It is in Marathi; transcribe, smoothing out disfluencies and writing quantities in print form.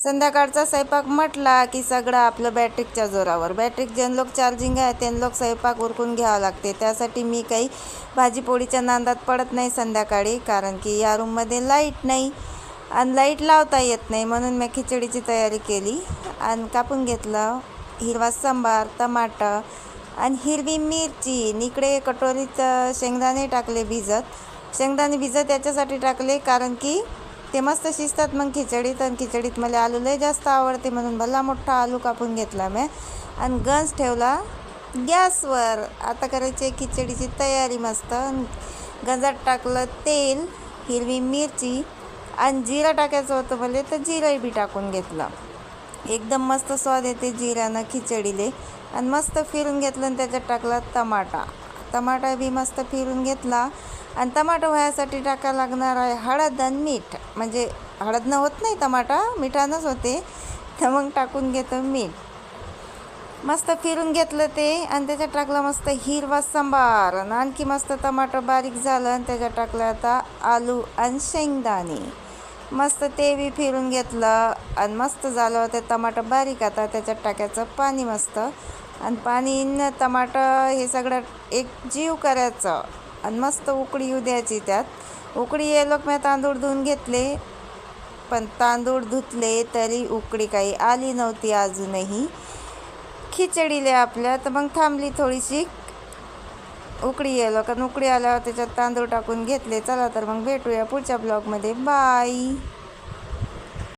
संध्याकाळचा स्वयंपाक म्हटला की सगळं आपलं बॅटरीच्या जोरावर. बॅटरीक ज्यां लोक चार्जिंग आहे त्यां लोक स्वयंपाक उरकून घ्यावं लागते. त्यासाठी मी काही भाजीपोळीच्या नांदात पडत नाही संध्याकाळी, कारण की या रूममध्ये लाईट नाही आणि लाईट लावता येत नाही. म्हणून मी खिचडीची तयारी केली आणि कापून घेतलं हिरवा सांबार, टमाटर आणि हिरवी मिरची. इकडे कटोरीत शेंगदाणे टाकले भिजत. शेंगदाणे भिजत याच्यासाठी टाकले कारण की ते मस्त शिजतात मग खिचडीत. आणि खिचडीत मला आलू लय जास्त आवडते म्हणून भला मोठा आलू कापून घेतला मी आणि गंज ठेवला गॅसवर. आता करायची खिचडीची तयारी. मस्त गंजात टाकलं तेल, हिरवी मिरची आणि जिरं टाकायचं होतं मला, तर जिरं बी टाकून घेतलं. एकदम मस्त स्वाद येते जिऱ्यानं खिचडीले. आणि मस्त फिरून घेतलं आणि त्याच्यात टाकला टमाटा बी मस्त फिरून घेतला. आणि टमाटो व्हायसाठी टाकायला लागणार आहे हळद आणि मीठ. म्हणजे हळदनं होत नाही टमाटा, मिठानंच होते, तर मग टाकून घेतो मीठ. मस्त फिरून घेतलं ते आणि त्याच्यात टाकलं मस्त हिरवा सांबार. आणि आणखी मस्त टमाटर बारीक झालं आणि त्याच्यात टाकलं आता आलू आणि शेंगदाणे. मस्त ते बी फिरून घेतलं आणि मस्त झालं होतं टमाटर बारीक. आता त्याच्यात टाकायचं पाणी मस्त. आणि पाणी न टमाटर हे सगळं एक जीव करायचं आणि मस्त उकळी येऊ द्यायची. त्यात उकळी यायला मी तांदूळ धुवून घेतले, पण तांदूळ धुतले तरी उकळी काही आली नव्हती अजूनही खिचडीले आपल्या. तर मग थांबली थोडीशी उकळी यायला, कारण उकळी आल्यावर त्याच्यात तांदूळ टाकून घेतले. चला तर मग भेटूया पुढच्या ब्लॉगमध्ये. बाय.